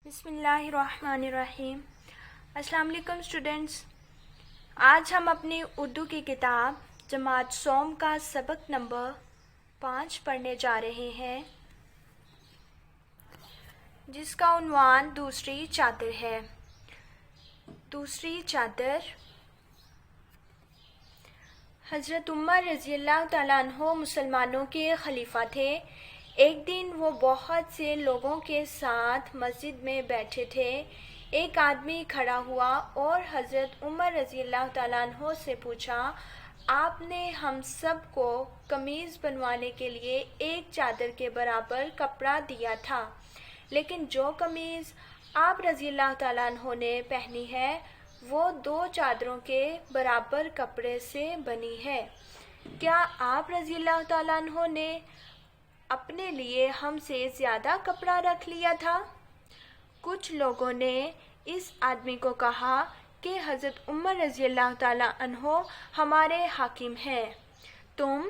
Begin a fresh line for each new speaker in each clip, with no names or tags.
بسم اللہ الرحمن الرحیم۔ السلام علیکم اسٹوڈنٹس، آج ہم اپنی اردو کی کتاب جماعت سوم کا سبق نمبر 5 پڑھنے جا رہے ہیں، جس کا عنوان دوسری چادر ہے۔ دوسری چادر۔ حضرت عمر رضی اللہ تعالیٰ عنہ مسلمانوں کے خلیفہ تھے۔ ایک دن وہ بہت سے لوگوں کے ساتھ مسجد میں بیٹھے تھے۔ ایک آدمی کھڑا ہوا اور حضرت عمر رضی اللہ تعالیٰ عنہ سے پوچھا، آپ نے ہم سب کو قمیض بنوانے کے لیے ایک چادر کے برابر کپڑا دیا تھا، لیکن جو قمیض آپ رضی اللہ تعالیٰ عنہ نے پہنی ہے وہ 2 چادروں کے برابر کپڑے سے بنی ہے۔ کیا آپ رضی اللہ تعالیٰ عنہ نے اپنے لیے ہم سے زیادہ کپڑا رکھ لیا تھا؟ کچھ لوگوں نے اس آدمی کو کہا کہ حضرت عمر رضی اللہ تعالیٰ عنہ ہمارے حاکم ہیں، تم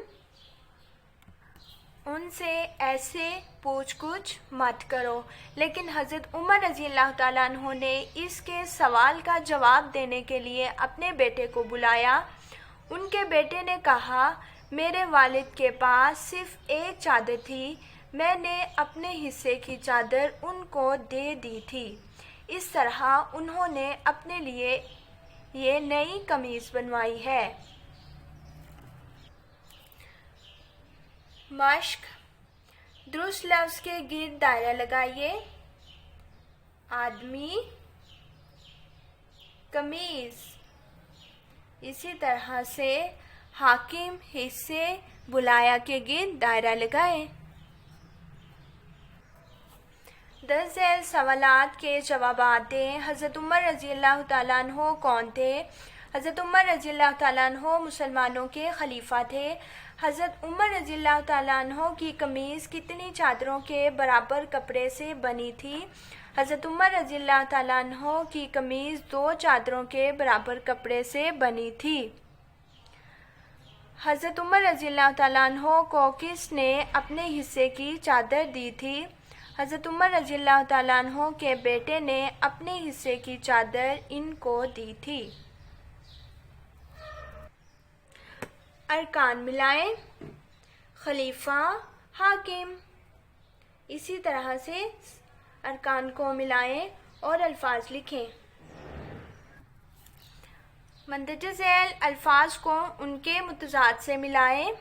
ان سے ایسے پوچھ گچھ مت کرو۔ لیکن حضرت عمر رضی اللہ تعالیٰ عنہ نے اس کے سوال کا جواب دینے کے لیے اپنے بیٹے کو بلایا۔ ان کے بیٹے نے کہا، میرے والد کے پاس صرف ایک چادر تھی، میں نے اپنے حصے کی چادر ان کو دے دی تھی۔ اس طرح انہوں نے اپنے لیے یہ نئی قمیض بنوائی ہے۔ مشق۔ درست لفظ کے گرد دائرہ لگائیے۔ آدمی، قمیض۔ اسی طرح سے حاکم، حصے، بلایا کے گرد دائرہ لگائیں۔ درج ذیل سوالات کے جوابات دیں۔ حضرت عمر رضی اللہ تعالیٰ عنہ کون تھے؟ حضرت عمر رضی اللہ تعالیٰ عنہ مسلمانوں کے خلیفہ تھے۔ حضرت عمر رضی اللہ تعالیٰ عنہ کی قمیض کتنی چادروں کے برابر کپڑے سے بنی تھی؟ حضرت عمر رضی اللہ تعالیٰ عنہ کی قمیض 2 چادروں کے برابر کپڑے سے بنی تھی۔ حضرت عمر رضی اللہ تعالیٰ عنہ کو کس نے اپنے حصے کی چادر دی تھی؟ حضرت عمر رضی اللہ تعالیٰ عنہ کے بیٹے نے اپنے حصے کی چادر ان کو دی تھی۔ ارکان ملائیں۔ خلیفہ، حاکم۔ اسی طرح سے ارکان کو ملائیں اور الفاظ لکھیں۔ مندرجہ ذیل الفاظ کو ان کے متضاد سے ملائیں۔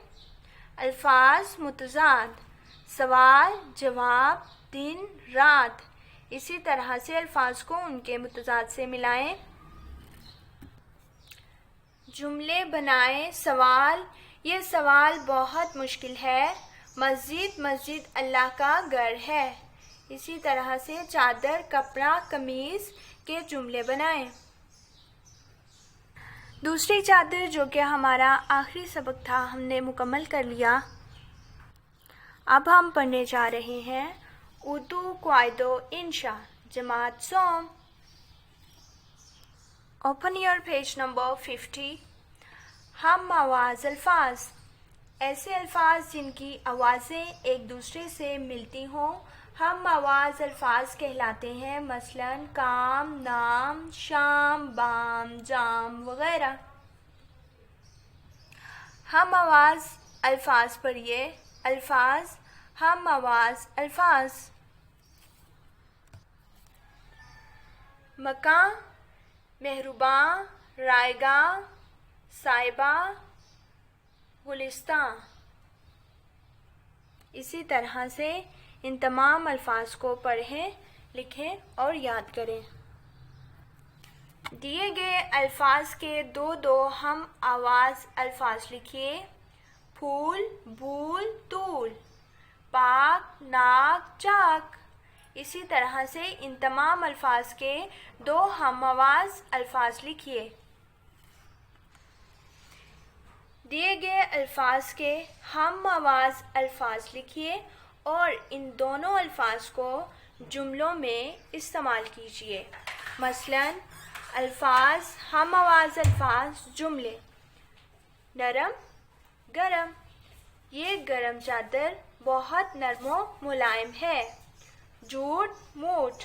الفاظ متضاد: سوال، جواب، دن، رات۔ اسی طرح سے الفاظ کو ان کے متضاد سے ملائیں۔ جملے بنائیں۔ سوال: یہ سوال بہت مشکل ہے۔ مسجد اللہ کا گھر ہے۔ اسی طرح سے چادر، کپڑا، قمیض کے جملے بنائیں۔ دوسری چادر، جو کہ ہمارا آخری سبق تھا، ہم نے مکمل کر لیا۔ اب ہم پڑھنے جا رہے ہیں اردو قواعد و انشاء جماعت سوم۔ Open your page number 50۔ ہم آواز الفاظ: ایسے الفاظ جن کی آوازیں ایک دوسرے سے ملتی ہوں ہم آواز الفاظ کہلاتے ہیں، مثلا کام، نام، شام، بام، جام وغیرہ۔ ہم آواز الفاظ پڑھیے۔ الفاظ: ہم آواز الفاظ۔ مکان، مہرباں، رائگاں، صاحبہ، گلستان۔ اسی طرح سے ان تمام الفاظ کو پڑھیں، لکھیں اور یاد کریں۔ دیے گئے الفاظ کے دو ہم آواز الفاظ لکھیے۔ پھول، بھول، طول، پاک، ناک، چاک۔ اسی طرح سے ان تمام الفاظ کے 2 ہم آواز الفاظ لکھیے۔ دیے گئے الفاظ کے ہم آواز الفاظ لکھیے اور ان دونوں الفاظ کو جملوں میں استعمال کیجیے۔ مثلا الفاظ ہم آواز الفاظ جملے: نرم، گرم، یہ گرم چادر بہت نرم و ملائم ہے۔ جھوٹ، موٹ،